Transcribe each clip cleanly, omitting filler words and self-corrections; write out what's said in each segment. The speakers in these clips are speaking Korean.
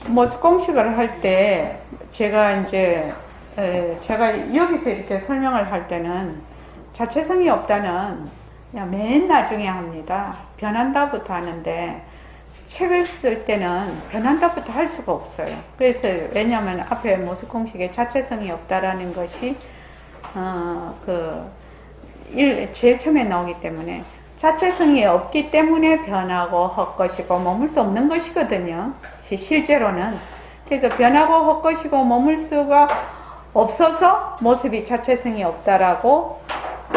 뭐 공식을 할 때 제가 이제 제가 여기서 이렇게 설명을 할 때는 자체성이 없다는 그냥 맨 나중에 합니다. 변한다부터 하는데 책을 쓸 때는 변한다부터 할 수가 없어요. 그래서 왜냐하면 앞에 모습 공식에 자체성이 없다라는 것이 제일 처음에 나오기 때문에 자체성이 없기 때문에 변하고 헛것이고 머물 수 없는 것이거든요. 실제로는. 그래서 변하고 헛것이고 머물 수가 없어서 모습이 자체성이 없다라고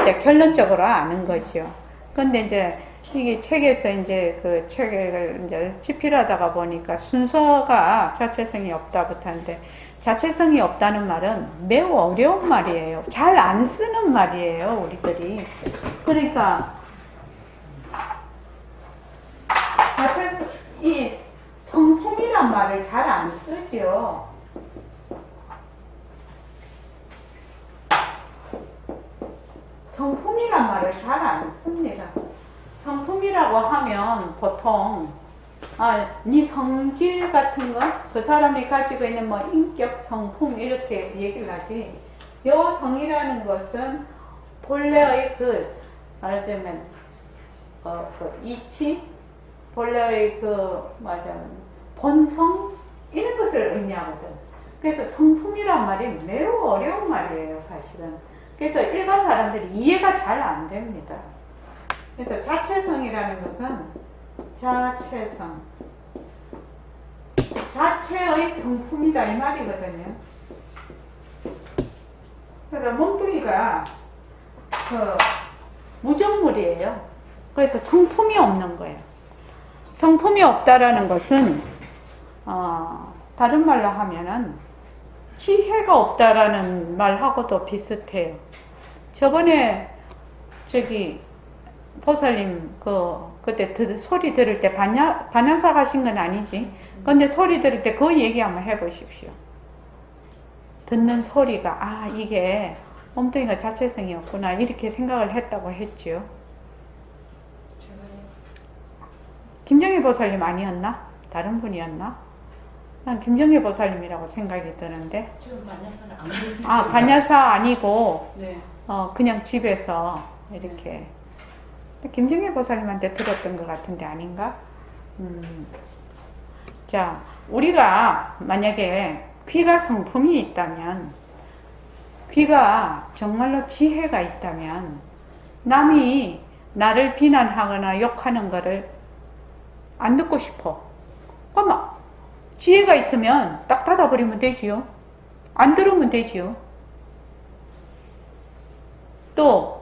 이제 결론적으로 아는 거죠. 근데 이제 이게 책에서 이제 그 책을 이제 집필하다가 보니까 순서가 자체성이 없다부터 하는데 자체성이 없다는 말은 매우 어려운 말이에요. 잘 안 쓰는 말이에요, 우리들이. 그러니까 이 성품이란 말을 잘 안 쓰지요. 성품이란 말을 잘 안 씁니다. 성품이라고 하면 보통 네 성질 같은 거, 그 사람이 가지고 있는 뭐 인격, 성품 이렇게 얘기를 하지. 요 성이라는 것은 본래의 말하자면 이치, 본래의 본성 이런 것을 의미하거든. 그래서 성품이란 말이 매우 어려운 말이에요, 사실은. 그래서 일반 사람들이 이해가 잘 안 됩니다. 그래서 자체성이라는 것은 자체성, 자체의 성품이다 이 말이거든요. 그래서 몸뚱이가 무정물이에요. 그래서 성품이 없는 거예요. 성품이 없다라는 것은 다른 말로 하면은 지혜가 없다라는 말하고도 비슷해요. 저번에 보살님 그때 소리 들을 때 반야사 가신 건 아니지. 근데 소리 들을 때 그 얘기 한번 해보십시오. 듣는 소리가 이게 몸뚱이가 자체성이 없구나 이렇게 생각을 했다고 했죠. 김정희 보살님 아니었나? 다른 분이었나? 난 김정희 보살님이라고 생각이 드는데. 반야사 아니고 네. 그냥 집에서 이렇게 김정희 보살님한테 들었던 것 같은데 아닌가? 자, 우리가 만약에 귀가 성품이 있다면, 귀가 정말로 지혜가 있다면 남이 나를 비난하거나 욕하는 거를 안 듣고 싶어. 그럼 지혜가 있으면 딱 닫아버리면 되지요. 안 들으면 되지요. 또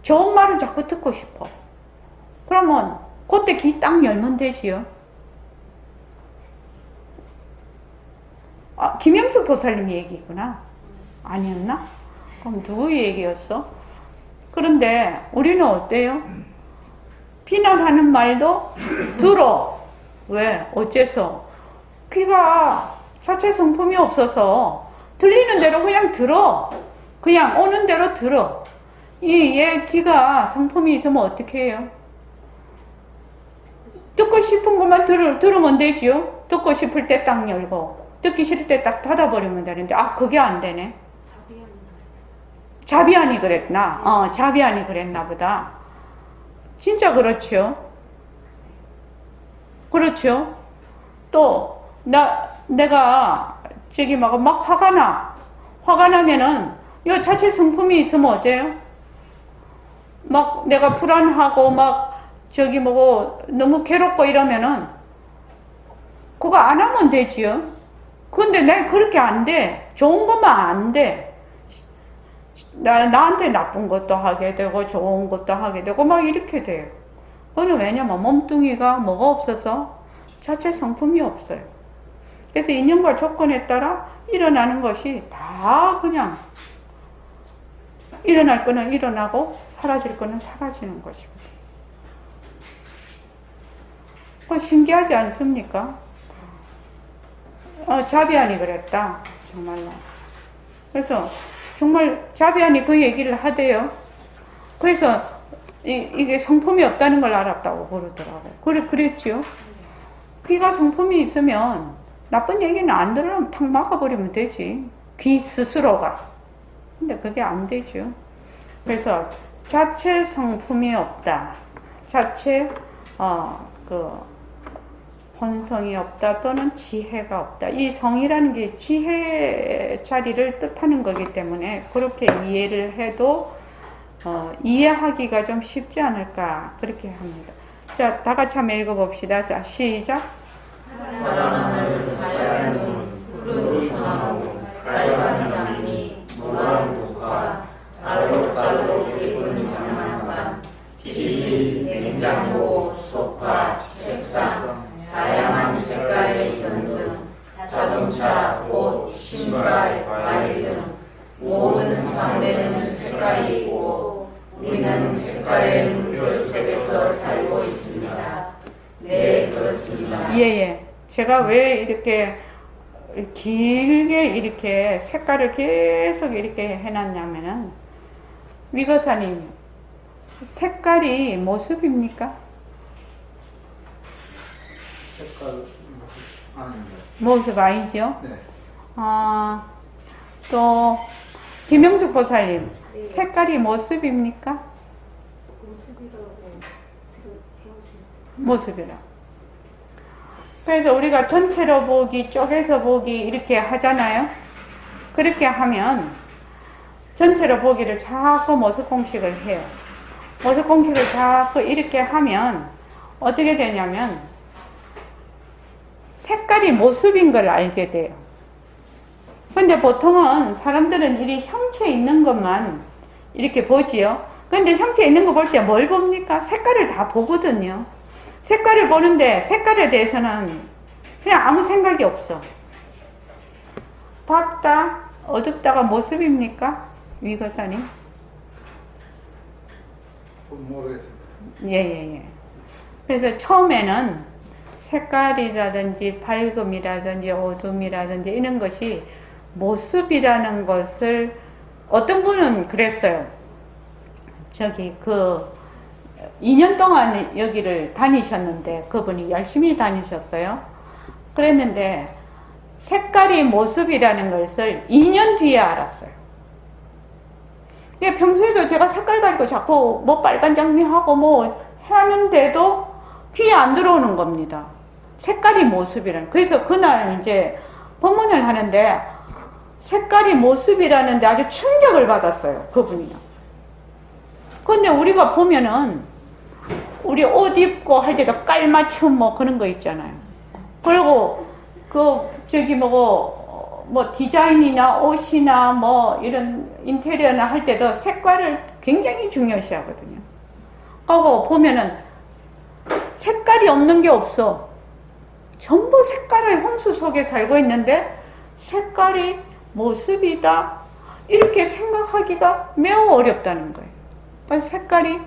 좋은 말을 자꾸 듣고 싶어. 그러면 그때 귀 딱 열면 되지요. 김영수 보살님 얘기구나. 아니었나? 그럼 누구 얘기였어? 그런데 우리는 어때요? 비난하는 말도 들어. 왜? 어째서? 귀가 자체 성품이 없어서 들리는 대로 그냥 들어. 그냥 오는 대로 들어. 얘 귀가 성품이 있으면 어떻게 해요? 듣고 싶은 것만 들으면 되지요? 듣고 싶을 때 딱 열고 듣기 싫을 때 딱 닫아버리면 되는데 그게 안 되네. 자비안이 그랬나? 자비안이 그랬나 보다. 진짜 그렇죠? 그렇죠? 또 내가 막 화가 나면은 이 자체 성품이 있으면 어때요? 막 내가 불안하고 너무 괴롭고 이러면은 그거 안 하면 되지요. 근데 내가 그렇게 안 돼. 좋은 것만 안 돼. 나한테 나쁜 것도 하게 되고 좋은 것도 하게 되고 막 이렇게 돼요. 그거는 왜냐면 몸뚱이가 뭐가 없어서 자체 성품이 없어요. 그래서 인연과 조건에 따라 일어나는 것이 다 그냥 일어날 거는 일어나고 사라질 거는 사라지는 것입니다. 신기하지 않습니까? 자비안이 그랬다. 정말로. 그래서 정말 자비안이 그 얘기를 하대요. 그래서 이게 성품이 없다는 걸 알았다고 그러더라고요. 그랬지요. 귀가 성품이 있으면 나쁜 얘기는 안 들으면 탁 막아버리면 되지. 귀 스스로가. 근데 그게 안 되죠. 그래서 자체 성품이 없다. 자체 본성이 없다 또는 지혜가 없다. 이 성이라는 게 지혜 자리를 뜻하는 거기 때문에 그렇게 이해를 해도 이해하기가 좀 쉽지 않을까 그렇게 합니다. 자, 다 같이 한번 읽어봅시다. 자, 시작. 바람하늘 하얀 눈 푸른 소나무 빨간 장미 노란 국화 알록달록 예쁜 장난감 TV 냉장고 소파 책상 다양한 색깔의 전등 자동차 옷 신발 과일 등 모든 사물에는 색깔이 있고 우리는 색깔의 물결 속에서 살고 있습니다. 네, 그렇습니다. 예. 제가 왜 이렇게 길게 이렇게 색깔을 계속 이렇게 해놨냐면은, 위거사님, 색깔이 모습입니까? 색깔 아닙니다. 모습 아니죠? 네. 또, 김영숙 보살님, 색깔이 모습입니까? 모습이라. 그래서 우리가 전체로 보기, 쪼개서 보기 이렇게 하잖아요. 그렇게 하면 전체로 보기를 자꾸 모습 공식을 해요. 모습 공식을 자꾸 이렇게 하면 어떻게 되냐면 색깔이 모습인 걸 알게 돼요. 근데 보통은 사람들은 이 형체 있는 것만 이렇게 보지요. 근데 형체 있는 거 볼 때 뭘 봅니까? 색깔을 다 보거든요. 색깔을 보는데 색깔에 대해서는 그냥 아무 생각이 없어. 밝다, 어둡다가 모습입니까? 위거사님? 모르겠습니다. 예. 그래서 처음에는 색깔이라든지 밝음이라든지 어둠이라든지 이런 것이 모습이라는 것을 어떤 분은 그랬어요. 2년 동안 여기를 다니셨는데 그분이 열심히 다니셨어요. 그랬는데 색깔이 모습이라는 것을 2년 뒤에 알았어요. 평소에도 제가 색깔 가지고 자꾸 뭐 빨간 장미하고 뭐 하는데도 귀에 안 들어오는 겁니다. 색깔이 모습이라는. 그래서 그날 이제 법문을 하는데 색깔이 모습이라는데 아주 충격을 받았어요. 그분이요. 근데 우리가 보면은 우리 옷 입고 할 때도 깔맞춤 뭐 그런 거 있잖아요. 그리고 뭐 디자인이나 옷이나 뭐 이런 인테리어나 할 때도 색깔을 굉장히 중요시 하거든요. 그리고 보면은 색깔이 없는 게 없어. 전부 색깔의 홍수 속에 살고 있는데 색깔이 모습이다 이렇게 생각하기가 매우 어렵다는 거예요. 색깔이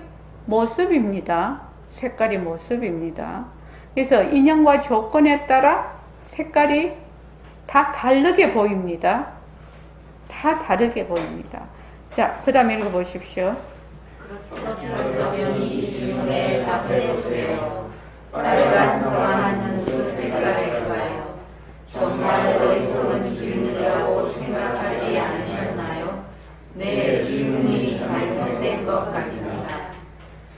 모습입니다. 색깔이 모습입니다. 그래서 인연과 조건에 따라 색깔이 다 다르게 보입니다. 다 다르게 보입니다. 자, 그 다음에 읽어보십시오. 그러면 이 질문에 답해보세요. 빨간 성화는 무슨 색깔일까요? 정말 어리석은 질문이라고 생각하지 않으셨나요? 내 질문이 잘못된 것 같습니다.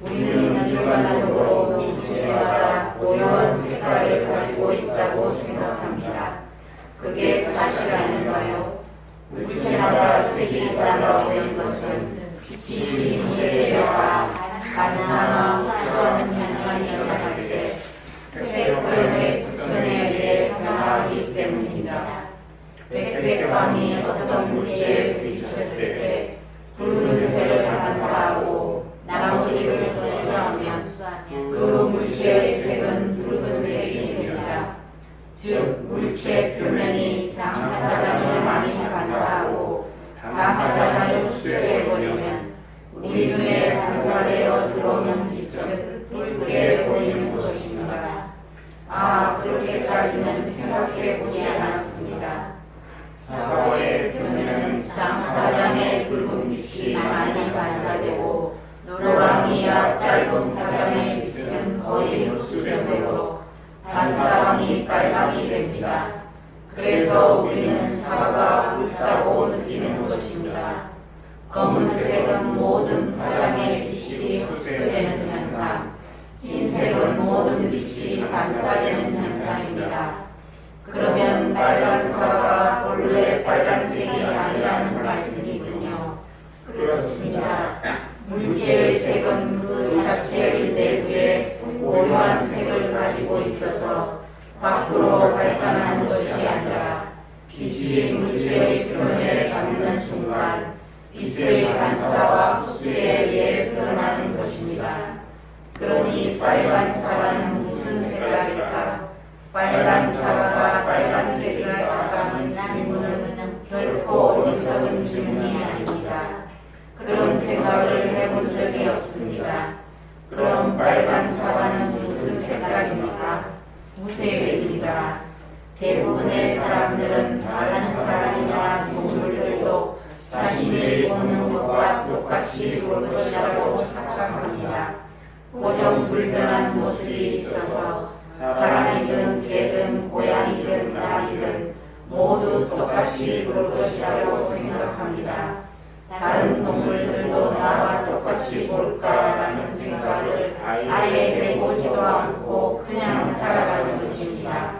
우리는 일반적으로 물체마다 고유한 색깔을 가지고 있다고 생각합니다. 그게 사실 아닌가요? 물체마다 색이 있다고 된 것은 빛이 물체와 반사나 흡수하는 현상이 일어날 때 스펙트럼의 특성에 의해 변화하기 때문입니다. 백색광이 어떤 물체에 비쳤을 때 붉은색을 반사하고 나머지를 흡수하면 그 물체의 색은 붉은색이 됩니다. 즉 물체 표면이 장파장을 많이 반사하고 단파장을 흡수해버리면 우리 눈에 반사되어 들어오는 빛은 붉게 보이는 것입니다. 그렇게까지는 생각해보지 않았습니다. 사과의 표면은 장파장의 붉은 빛이 많이 반사되고 노랑이와 짧은 파장의 빛은 거의 흡수되므로 반사광이 빨강이 됩니다. 그래서 우리는 사과가 굵다고 느끼는 것입니다. 검은색은 모든 파장의 빛이 흡수되는 현상, 흰색은 모든 빛이 반사되는 현상입니다. 그러면 빨간 사과가 본래 빨간색이 아니라는 말씀이군요. 그렇습니다. 물체의 색은 그 자체의 내부에 고유한 색을 가지고 있어서 밖으로 발산하는 것이 아니라 빛이 물체의 표면에 닿는 순간 빛의 반사와 흡수에 의해 드러나는 것입니다. 그러니 빨간 사과는 무슨 색깔일까? 빨간 사과가 빨간색일까라는 질문은 결코 어리석은 질문이 아닙니다. 그런 생각을 해본 적이 없습니다. 그럼 빨간 사과는 무슨 색깔입니까? 무색입니다. 대부분의 사람들은 다른 사람이나 동물들도 자신이 보는 것과 똑같이 볼 것이라고 착각합니다. 고정불변한 모습이 있어서 사람이든 개든 고양이든 닭이든 모두 똑같이 볼 것이라고 생각합니다. 다른 동물들도 나와 똑같이 볼까라는 생각을 아예 해보지도 않고 그냥 살아가는 것입니다.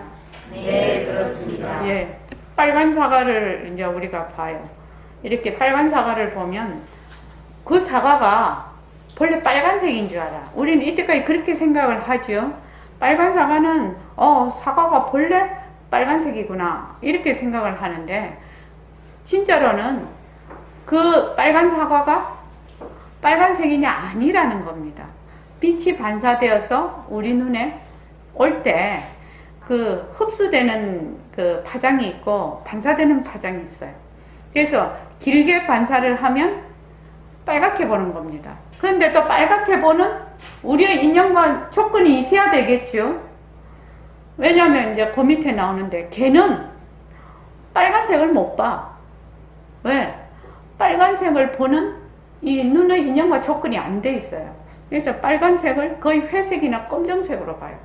네, 그렇습니다. 예, 빨간 사과를 이제 우리가 봐요. 이렇게 빨간 사과를 보면 그 사과가 본래 빨간색인 줄 알아. 우리는 이때까지 그렇게 생각을 하죠. 빨간 사과는 사과가 본래 빨간색이구나 이렇게 생각을 하는데 진짜로는 그 빨간 사과가 빨간색이냐 아니라는 겁니다. 빛이 반사되어서 우리 눈에 올 때 그 흡수되는 그 파장이 있고 반사되는 파장이 있어요. 그래서 길게 반사를 하면 빨갛게 보는 겁니다. 그런데 또 빨갛게 보는 우리의 인연과 조건이 있어야 되겠죠. 왜냐하면 이제 그 밑에 나오는데 개는 빨간색을 못 봐. 왜? 빨간색을 보는 이 눈의 인연과 조건이 안 돼 있어요. 그래서 빨간색을 거의 회색이나 검정색으로 봐요.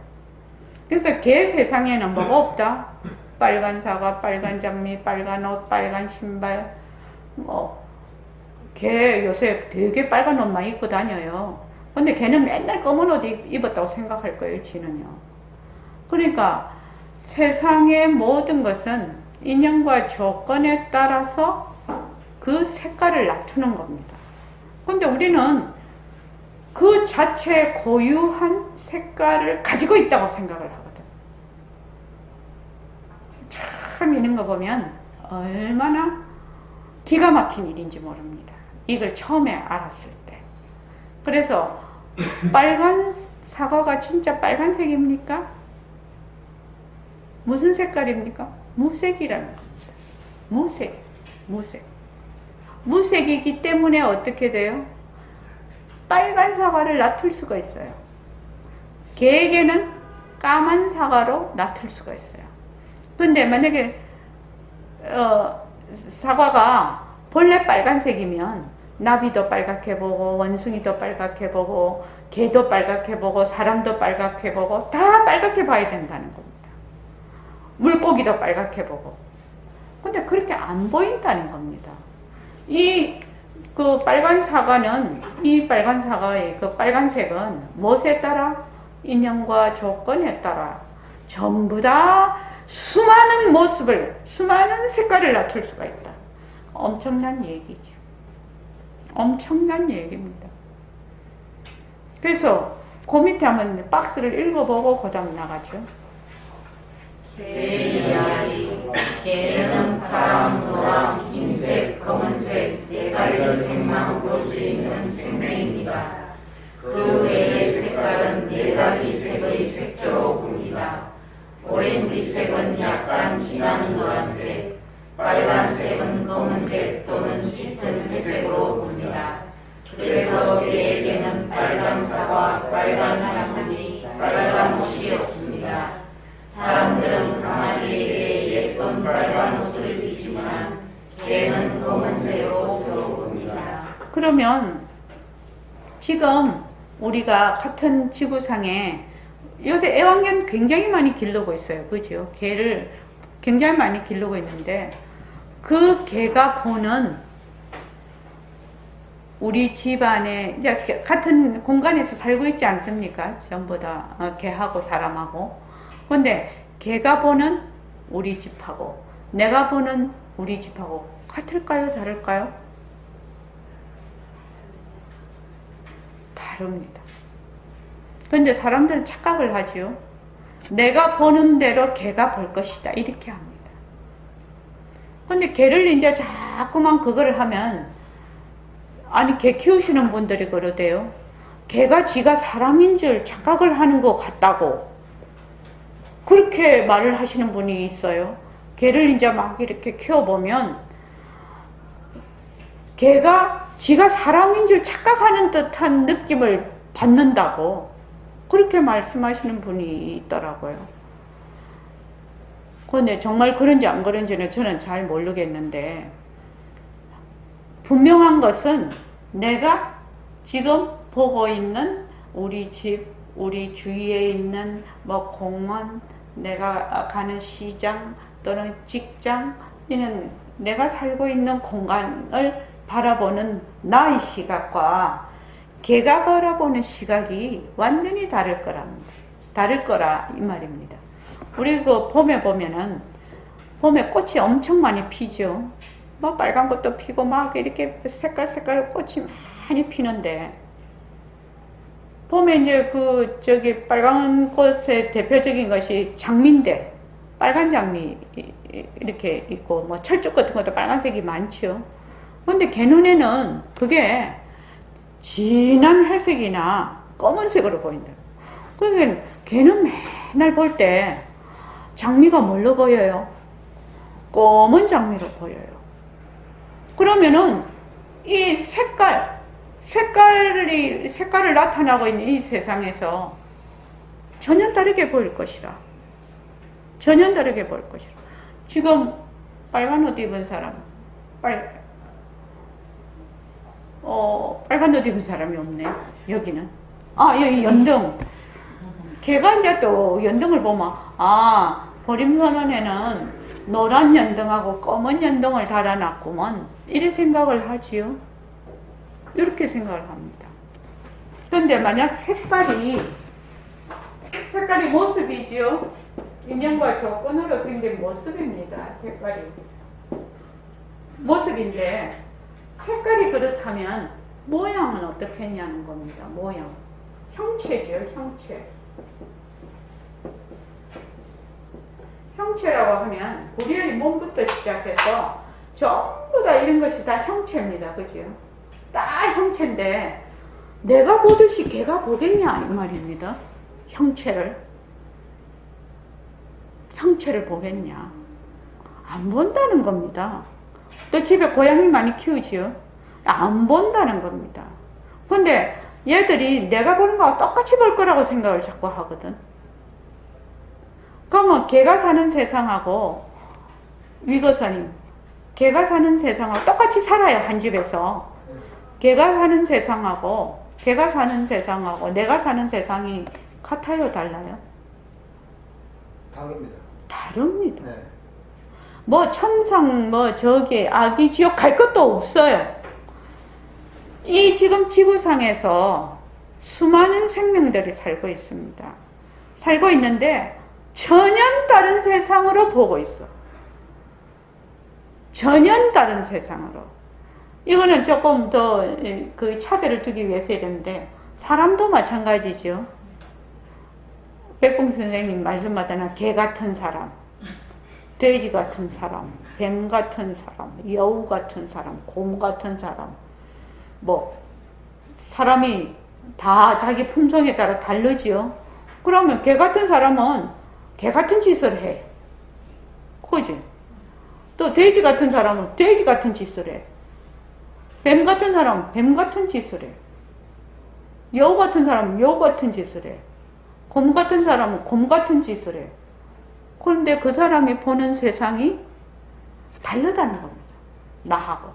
그래서 개 세상에는 뭐가 없다. 빨간 사과, 빨간 장미, 빨간 옷, 빨간 신발. 개 요새 되게 빨간 옷만 입고 다녀요. 근데 걔는 맨날 검은 옷 입었다고 생각할 거예요, 지는요. 그러니까 세상의 모든 것은 인연과 조건에 따라서 그 색깔을 낮추는 겁니다. 근데 우리는 그 자체의 고유한 색깔을 가지고 있다고 생각을 하거든. 참 이런 거 보면 얼마나 기가 막힌 일인지 모릅니다. 이걸 처음에 알았을 때. 그래서 빨간 사과가 진짜 빨간색입니까? 무슨 색깔입니까? 무색이라는 겁니다. 무색. 무색이기 때문에 어떻게 돼요? 빨간 사과를 놔둘 수가 있어요. 개에게는 까만 사과로 놔둘 수가 있어요. 근데 만약에 사과가 본래 빨간색이면 나비도 빨갛게 보고 원숭이도 빨갛게 보고 개도 빨갛게 보고 사람도 빨갛게 보고 다 빨갛게 봐야 된다는 겁니다. 물고기도 빨갛게 보고. 근데 그렇게 안 보인다는 겁니다. 그 빨간 사과는 이 빨간 사과의 그 빨간색은 무엇에 따라? 인연과 조건에 따라 전부 다 수많은 모습을, 수많은 색깔을 놔둘 수가 있다. 엄청난 얘기죠. 엄청난 얘기입니다. 그래서 그 밑에 한번 박스를 읽어보고 그 다음 나가죠. 개의 이야기. 개는 파랑, 노랑, 흰색, 검은색 네 가지 색만 볼 수 있는 생명입니다. 그 외의 색깔은 네 가지 색의 색조로 봅니다. 오렌지색은 약간 진한 노란색, 빨간색은 검은색 또는 짙은 회색으로 봅니다. 그래서 개에게는 빨간 사과, 빨간 장미, 빨간 옷이 없습니다. 사람들은 강아지에게 예쁜 빨간 옷을 비추지만 개는 검은색 옷으로 봅니다. 그러면 지금 우리가 같은 지구상에 요새 애완견 굉장히 많이 기르고 있어요. 그죠? 개를 굉장히 많이 기르고 있는데 그 개가 보는 우리 집안에 이제 같은 공간에서 살고 있지 않습니까? 전부 다 개하고 사람하고. 근데 개가 보는 우리 집하고 내가 보는 우리 집하고 같을까요? 다를까요? 다릅니다. 근데 사람들은 착각을 하죠. 내가 보는 대로 개가 볼 것이다. 이렇게 합니다. 근데 개를 이제 자꾸만 그걸 하면, 아니, 개 키우시는 분들이 그러대요. 개가 지가 사람인 줄 착각을 하는 것 같다고. 그렇게 말을 하시는 분이 있어요. 개를 이제 막 이렇게 키워보면, 개가 지가 사람인 줄 착각하는 듯한 느낌을 받는다고. 그렇게 말씀하시는 분이 있더라고요. 근데 정말 그런지 안 그런지는 저는 잘 모르겠는데, 분명한 것은 내가 지금 보고 있는 우리 집, 우리 주위에 있는 뭐 공원, 내가 가는 시장 또는 직장, 이는 내가 살고 있는 공간을 바라보는 나의 시각과 개가 바라보는 시각이 완전히 다를 거랍니다. 다를 거라 이 말입니다. 우리 그 봄에 보면은 봄에 꽃이 엄청 많이 피죠. 뭐 빨간 꽃도 피고 막 이렇게 색깔 꽃이 많이 피는데, 봄에 이제 그 저기 빨간 꽃의 대표적인 것이 장미인데, 빨간 장미 이렇게 있고 뭐 철쭉 같은 것도 빨간색이 많죠. 근데 개 눈에는 그게 진한 회색이나 검은색으로 보인다. 그러니까 개는 맨날 볼 때 장미가 뭘로 보여요? 검은 장미로 보여요. 그러면은 이 색깔을 나타나고 있는 이 세상에서 전혀 다르게 보일 것이라. 전혀 다르게 보일 것이라. 지금 빨간 옷 입은 사람, 빨간 옷 입은 사람이 없네. 여기는. 여기 연등. 걔가 이제 또 연등을 보면, 보림선언에는 노란 연등하고 검은 연등을 달아놨구먼. 이래 생각을 하지요. 이렇게 생각을 합니다. 그런데 만약 색깔이 모습이지요. 인연과 조건으로 생긴 모습입니다. 색깔이. 모습인데, 색깔이 그렇다면 모양은 어떻게 했냐는 겁니다. 모양. 형체죠, 형체. 형체라고 하면 우리의 몸부터 시작해서 전부 다 이런 것이 다 형체입니다. 그죠? 다 형체인데 내가 보듯이 걔가 보겠냐 이 말입니다. 형체를 보겠냐. 안 본다는 겁니다. 또 집에 고양이 많이 키우지요? 안 본다는 겁니다. 근데 얘들이 내가 보는 거하고 똑같이 볼 거라고 생각을 자꾸 하거든. 그러면 개가 사는 세상하고, 위거사님, 개가 사는 세상하고 똑같이 살아요, 한 집에서. 개가 사는 세상하고 내가 사는 세상이 같아요, 달라요? 다릅니다. 다릅니다. 네. 뭐 천상, 뭐 저기 아기 지옥 갈 것도 없어요. 이 지금 지구상에서 수많은 생명들이 살고 있습니다. 살고 있는데 전혀 다른 세상으로 보고 있어. 전혀 다른 세상으로. 이거는 조금 더 그 차별을 두기 위해서 이랬는데, 사람도 마찬가지죠. 백봉 선생님 말씀마다는 개 같은 사람, 돼지 같은 사람, 뱀 같은 사람, 여우 같은 사람, 곰 같은 사람, 뭐 사람이 다 자기 품성에 따라 다르지요. 그러면 개 같은 사람은 개 같은 짓을 해. 그지? 또 돼지 같은 사람은 돼지 같은 짓을 해. 뱀 같은 사람은 뱀 같은 짓을 해. 여우 같은 사람은 여우 같은 짓을 해. 곰 같은 사람은 곰 같은 짓을 해. 그런데 그 사람이 보는 세상이 다르다는 겁니다. 나하고.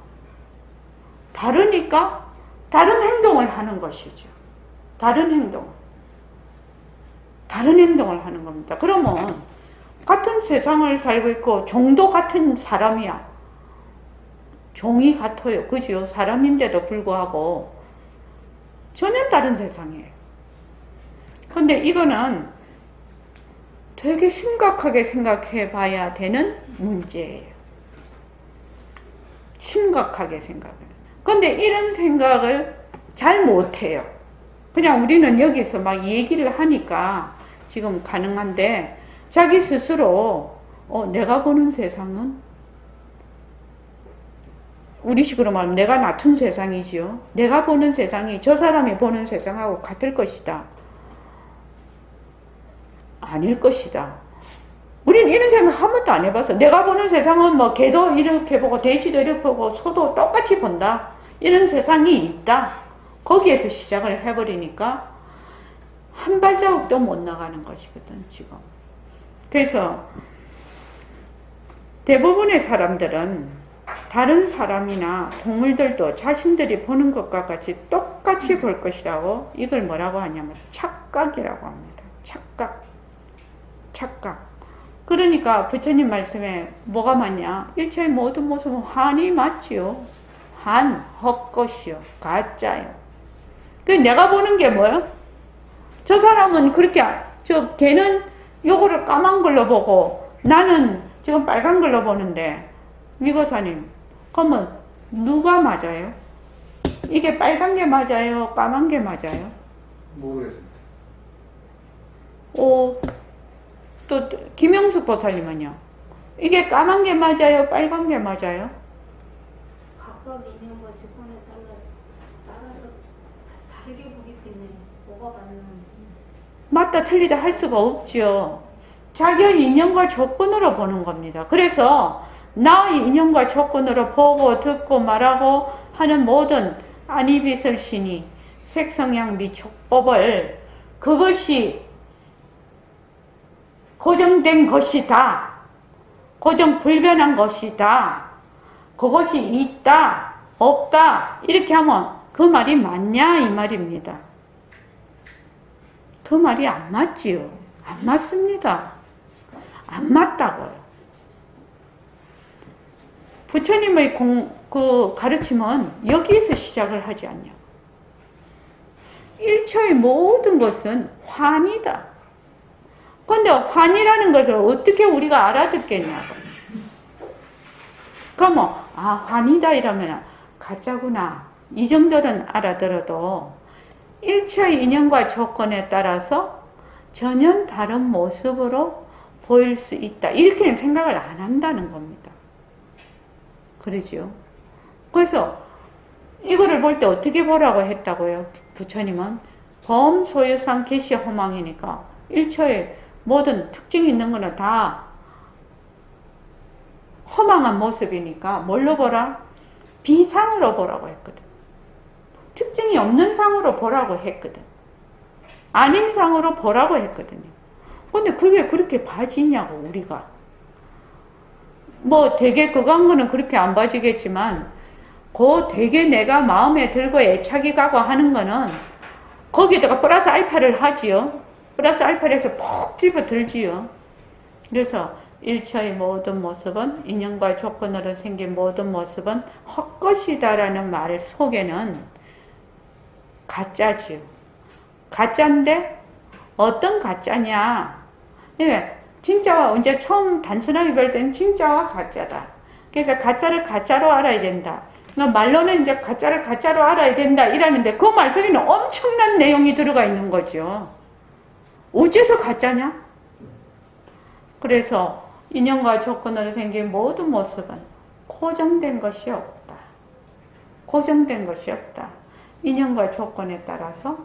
다르니까 다른 행동을 하는 것이죠. 다른 행동을 하는 겁니다. 그러면 같은 세상을 살고 있고 종도 같은 사람이야. 종이 같아요. 그죠? 사람인데도 불구하고 전혀 다른 세상이에요. 근데 이거는 되게 심각하게 생각해 봐야 되는 문제예요. 심각하게 생각해요. 근데 이런 생각을 잘 못해요. 그냥 우리는 여기서 막 얘기를 하니까 지금 가능한데 자기 스스로 내가 보는 세상은 우리식으로 말하면 내가 낮춘 세상이지요. 내가 보는 세상이 저 사람이 보는 세상하고 같을 것이다. 아닐 것이다. 우리는 이런 생각 한 번도 안 해봤어. 내가 보는 세상은 뭐 개도 이렇게 보고 돼지도 이렇게 보고 소도 똑같이 본다. 이런 세상이 있다. 거기에서 시작을 해버리니까 한 발자국도 못 나가는 것이거든 지금. 그래서 대부분의 사람들은 다른 사람이나 동물들도 자신들이 보는 것과 같이 똑같이 볼 것이라고 이걸 뭐라고 하냐면 착각이라고 합니다. 착각. 그러니까 부처님 말씀에 뭐가 맞냐? 일체의 모든 모습은 환이 맞지요. 환, 헛것이요. 가짜요. 그 내가 보는 게 뭐예요? 저 사람은 그렇게 저 걔는 요거를 까만 걸로 보고 나는 지금 빨간 걸로 보는데 미거사님 그러면 누가 맞아요? 이게 빨간 게 맞아요? 까만 게 맞아요? 모르겠습니다. 또 김영숙 보살님은요? 이게 까만 게 맞아요? 빨간 게 맞아요? 각각 인연과 조건에 따라서 다르게 보기 때문에 뭐가 맞는 맞다 틀리다 할 수가 없죠. 자기의 인연과 조건으로 보는 겁니다. 그래서 나의 인연과 조건으로 보고 듣고 말하고 하는 모든 안이비설신이 색성향 미촉법을 그것이 고정된 것이다. 고정 불변한 것이다. 그것이 있다. 없다. 이렇게 하면 그 말이 맞냐 이 말입니다. 그 말이 안 맞지요. 안 맞습니다. 안 맞다고요. 부처님의 그 가르침은 여기에서 시작을 하지 않냐. 일처의 모든 것은 환이다. 근데 환이라는 것을 어떻게 우리가 알아듣겠냐고. 그러면 환이다 이러면 가짜구나. 이 정도는 알아들어도 일체의 인연과 조건에 따라서 전혀 다른 모습으로 보일 수 있다. 이렇게는 생각을 안 한다는 겁니다. 그러죠. 그래서 이거를 볼 때 어떻게 보라고 했다고요? 부처님은 범소유상 개시 허망이니까 일처의 모든 특징이 있는 거는 다 허망한 모습이니까 뭘로 보라? 비상으로 보라고 했거든. 특징이 없는 상으로 보라고 했거든. 아닌 상으로 보라고 했거든요. 근데 그게 그렇게 봐지냐고 우리가. 뭐 되게 그거 한 거는 그렇게 안 봐지겠지만 그 되게 내가 마음에 들고 애착이 가고 하는 거는 거기에다가 플러스 알파를 하지요. 플러스 알파를 해서 푹 집어 들지요. 그래서 일처의 모든 모습은 인연과 조건으로 생긴 모든 모습은 헛것이다라는 말 속에는 가짜지요. 가짜인데 어떤 가짜냐? 진짜와 이제 처음 단순하게 볼 때는 진짜와 가짜다. 그래서 가짜를 가짜로 알아야 된다. 말로는 이제 가짜를 가짜로 알아야 된다 이라는데 그 말 속에는 엄청난 내용이 들어가 있는 거죠. 어째서 가짜냐? 그래서 인연과 조건으로 생긴 모든 모습은 고정된 것이 없다. 고정된 것이 없다. 인연과 조건에 따라서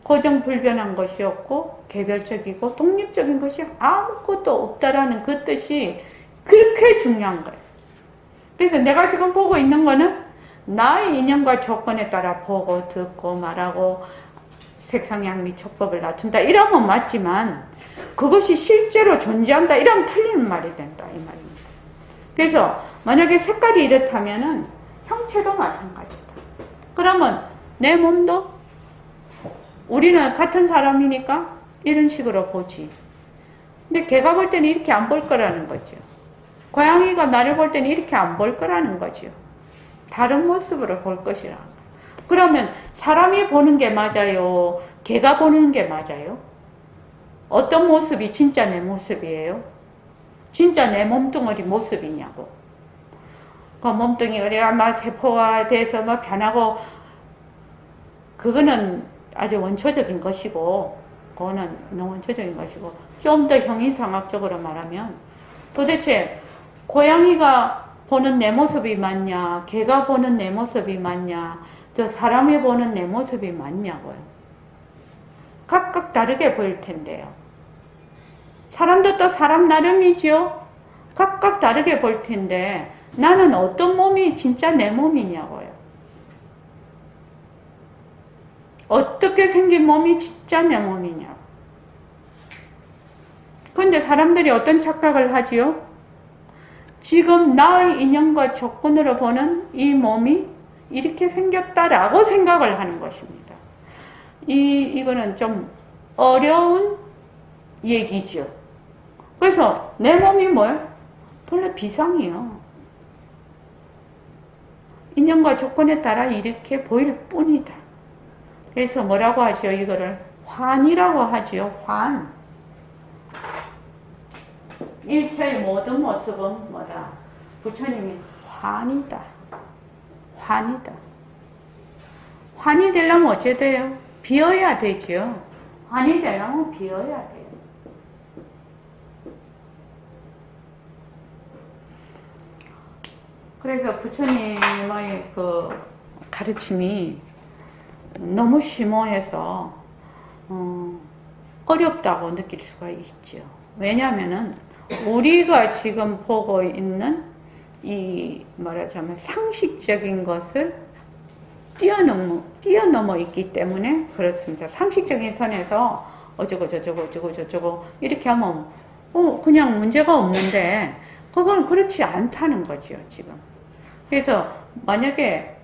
고정 불변한 것이 없고 개별적이고 독립적인 것이 아무것도 없다라는 그 뜻이 그렇게 중요한 거예요. 그래서 내가 지금 보고 있는 거는 나의 인연과 조건에 따라 보고 듣고 말하고 색상향미 촉법을 낮춘다 이러면 맞지만 그것이 실제로 존재한다 이러면 틀리는 말이 된다 이 말입니다. 그래서 만약에 색깔이 이렇다면은 형체도 마찬가지다. 그러면 내 몸도 우리는 같은 사람이니까 이런 식으로 보지. 근데 걔가 볼 때는 이렇게 안 볼 거라는 거죠. 고양이가 나를 볼 때는 이렇게 안 볼 거라는 거죠. 다른 모습으로 볼 것이라. 그러면 사람이 보는 게 맞아요? 걔가 보는 게 맞아요? 어떤 모습이 진짜 내 모습이에요? 진짜 내 몸뚱어리 모습이냐고. 그 몸뚱이가 막 세포화돼서 막 변하고, 그거는 아주 원초적인 것이고, 그거는 너무 원초적인 것이고, 좀 더 형이상학적으로 말하면, 도대체 고양이가 보는 내 모습이 맞냐, 개가 보는 내 모습이 맞냐, 저 사람이 보는 내 모습이 맞냐고요. 각각 다르게 보일 텐데요. 사람도 또 사람 나름이죠. 각각 다르게 볼 텐데 나는 어떤 몸이 진짜 내 몸이냐고요. 어떻게 생긴 몸이 진짜 내 몸이냐고. 그런데 사람들이 어떤 착각을 하지요? 지금 나의 인연과 조건으로 보는 이 몸이 이렇게 생겼다라고 생각을 하는 것입니다. 이거는 좀 어려운 얘기죠. 그래서 내 몸이 뭐예요? 본래 비상이요. 인연과 조건에 따라 이렇게 보일 뿐이다. 그래서 뭐라고 하죠? 이거를 환이라고 하죠. 환. 일체의 모든 모습은 뭐다? 부처님이 환이다. 환이다. 환이 되려면 어째 돼요? 비어야 되죠. 환이 되려면 비어야 돼요. 그래서 부처님의 그 가르침이 너무 심오해서 어렵다고 느낄 수가 있죠. 왜냐하면은 우리가 지금 보고 있는 이 말하자면 상식적인 것을 뛰어넘어 있기 때문에 그렇습니다. 상식적인 선에서 어쩌고 저쩌고 이렇게 하면 그냥 문제가 없는데 그건 그렇지 않다는 거죠, 지금. 그래서 만약에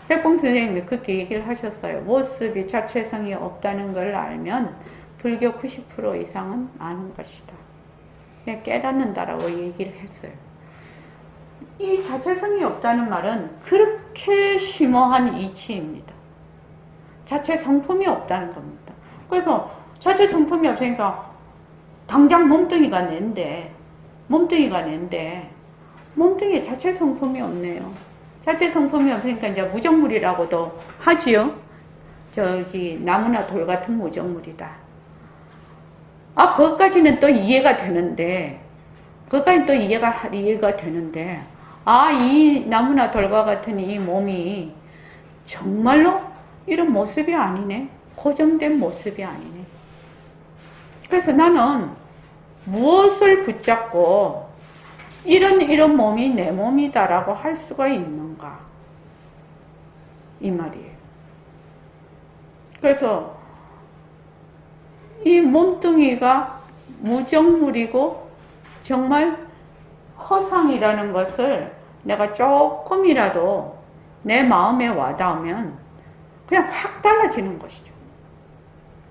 백봉 선생님이 그렇게 얘기를 하셨어요. 모습이 자체성이 없다는 걸 알면 불교 90% 이상은 아는 것이다. 깨닫는다라고 얘기를 했어요. 이 자체성이 없다는 말은 그렇게 심오한 이치입니다. 자체 성품이 없다는 겁니다. 그래서 자체 성품이 없으니까 당장 몸뚱이가 낸데 몸뚱이 자체 성품이 없네요. 자체 성품이 없으니까 이제 무정물이라고도 하지요. 저기 나무나 돌 같은 무정물이다. 그것까지는 또 이해가 되는데, 이 나무나 돌과 같은 이 몸이 정말로 이런 모습이 아니네. 고정된 모습이 아니네. 그래서 나는 무엇을 붙잡고 이런 몸이 내 몸이다라고 할 수가 있는가? 이 말이에요. 그래서 이 몸뚱이가 무정물이고 정말 허상이라는 것을 내가 조금이라도 내 마음에 와닿으면 그냥 확 달라지는 것이죠.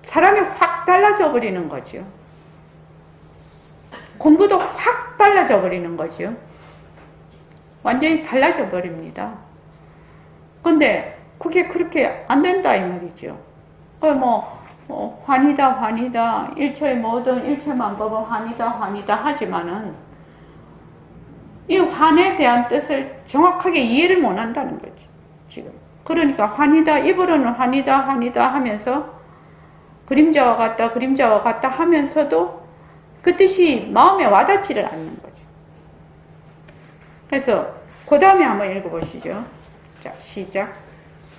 사람이 확 달라져 버리는 거죠. 공부도 확 달라져 버리는 거죠. 완전히 달라져 버립니다. 근데 그게 그렇게 안 된다 이 말이죠. 환이다 일체의 모든 일체만법은 환이다 하지만은 이 환에 대한 뜻을 정확하게 이해를 못 한다는 거죠. 지금. 그러니까 환이다, 입으로는 환이다 하면서 그림자와 같다 하면서도 그 뜻이 마음에 와닿지를 않는 거죠. 그래서 그 다음에 한번 읽어보시죠. 자, 시작.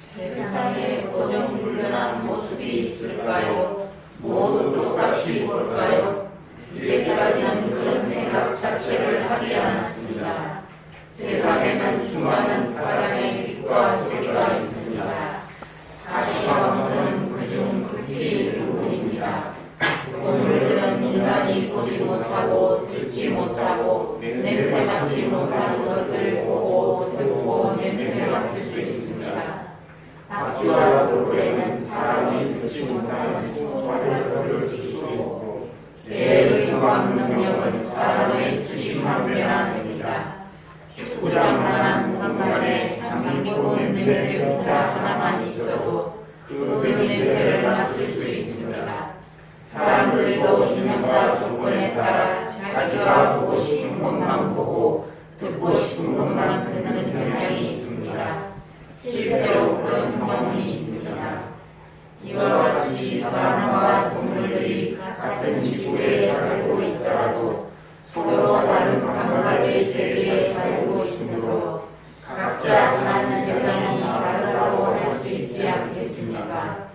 세상에 고정불변한 모습이 있을까요? 모두 똑같이 볼까요? 이제까지는 그런 생각 자체를 하지 않았습니다. 세상에는 수많은 파장의 빛과 소리가 있습니다. 가시방선은 그중 극히 일부분입니다. 동물들은 인간이 보지 못하고 듣지 못하고 냄새 맡지 못하는 것을 보고 듣고 냄새 맡을 수 있습니다. 박쥐와 돌고래는 사람이 듣지 못하는 소리를 들을 수 있고 개의 광능은 싶은 것만 보고 듣고 싶은 것만 듣는 경향이 있습니다. 실제로 그런 경험이 있습니다. 이와 같이 사람과 동물들이 같은 지구에 살고 있더라도 서로 다른 감각의 세계에 살고 있으므로 각자 사는 세상이 다르다고 할 수 있지 않겠습니까?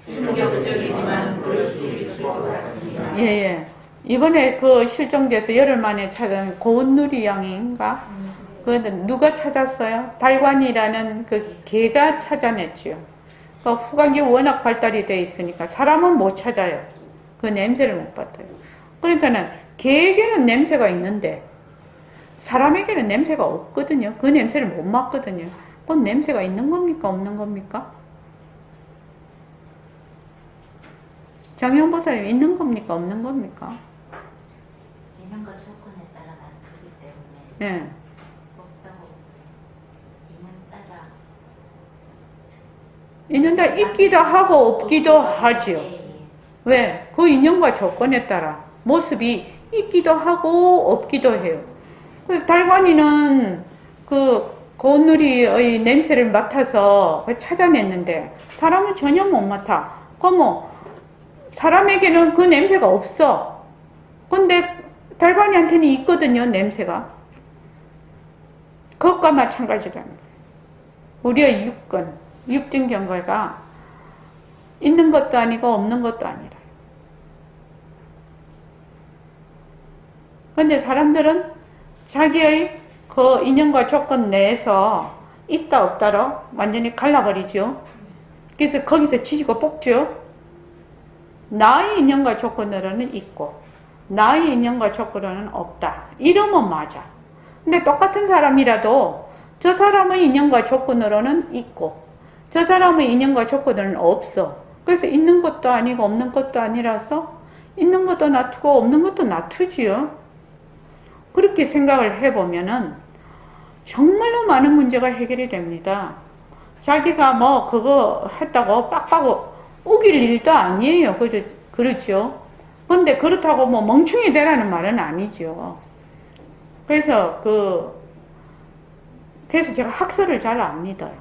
충격적이지만 그럴 수 있을 것 같습니다. 예. 이번에 그 실종돼서 열흘 만에 찾은 고운누리 양인가? 그 누가 찾았어요? 달관이라는 그 개가 찾아냈지요. 그 후각이 워낙 발달이 돼 있으니까 사람은 못 찾아요. 그 냄새를 못 맡아요. 그러니까는 개에게는 냄새가 있는데 사람에게는 냄새가 없거든요. 그 냄새를 못 맡거든요. 그건 냄새가 있는 겁니까? 없는 겁니까? 장영보살님 있는 겁니까? 없는 겁니까? 인연과 조건에 따라 다르기 때문에 네. 없다고 인연 따라 있는데 있기도 하고 없기도 하지요. 왜? 그 인연과 조건에 따라 모습이 있기도 하고 없기도 해요. 달관이는 그 고운누리의 냄새를 맡아서 찾아냈는데 사람은 전혀 못 맡아. 그럼 사람에게는 그 냄새가 없어. 근데 달관이한테는 있거든요, 냄새가. 그것과 마찬가지라는 거예요. 우리의 육증 경과가 있는 것도 아니고 없는 것도 아니라. 근데 사람들은 자기의 그 인연과 조건 내에서 있다 없다로 완전히 갈라버리죠. 그래서 거기서 지지고 볶죠. 나의 인연과 조건으로는 있고 나의 인연과 조건으로는 없다. 이러면 맞아. 근데 똑같은 사람이라도 저 사람의 인연과 조건으로는 있고 저 사람의 인연과 조건으로는 없어. 그래서 있는 것도 아니고 없는 것도 아니라서 있는 것도 놔두고 없는 것도 놔두지요. 그렇게 생각을 해보면은 정말로 많은 문제가 해결이 됩니다. 자기가 뭐 그거 했다고 빡빡 우길 일도 아니에요. 그렇죠. 근데 그렇다고 뭐 멍충이 되라는 말은 아니죠. 그래서 제가 학설을 잘 안 믿어요.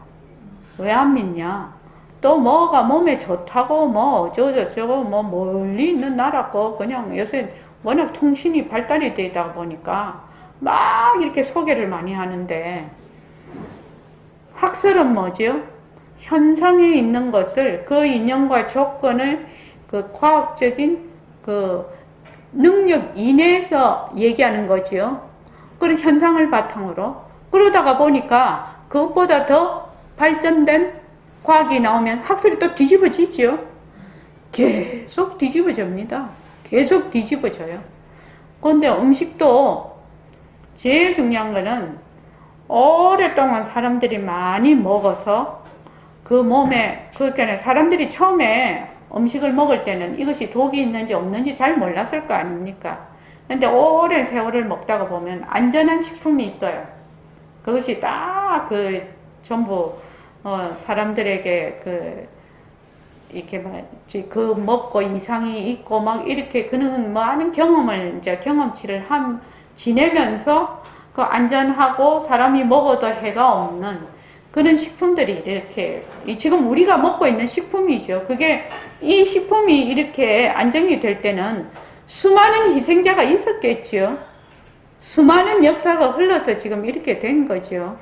왜 안 믿냐? 또 뭐가 몸에 좋다고 뭐 저거 뭐 멀리 있는 나라고 그냥 요새 워낙 통신이 발달이 되다 보니까 막 이렇게 소개를 많이 하는데 학설은 뭐죠? 현상에 있는 것을 그 인연과 조건을 그 과학적인 그 능력 이내에서 얘기하는 거죠. 그런 현상을 바탕으로 그러다가 보니까 그것보다 더 발전된 과학이 나오면 학설이 또 뒤집어지죠. 계속 뒤집어집니다. 계속 뒤집어져요. 그런데 음식도 제일 중요한 거는 오랫동안 사람들이 많이 먹어서 그 몸에, 그러니까 사람들이 처음에 음식을 먹을 때는 이것이 독이 있는지 없는지 잘 몰랐을 거 아닙니까? 근데 오랜 세월을 먹다가 보면 안전한 식품이 있어요. 그것이 딱 전부 사람들에게 이렇게 그 먹고 이상이 있고 막 이렇게 그는 많은 경험을 이제 경험치를 지내면서 그 안전하고 사람이 먹어도 해가 없는 그런 식품들이 이렇게 지금 우리가 먹고 있는 식품이죠. 그게 이 식품이 이렇게 안정이 될 때는 수많은 희생자가 있었겠죠. 수많은 역사가 흘러서 지금 이렇게 된 거죠.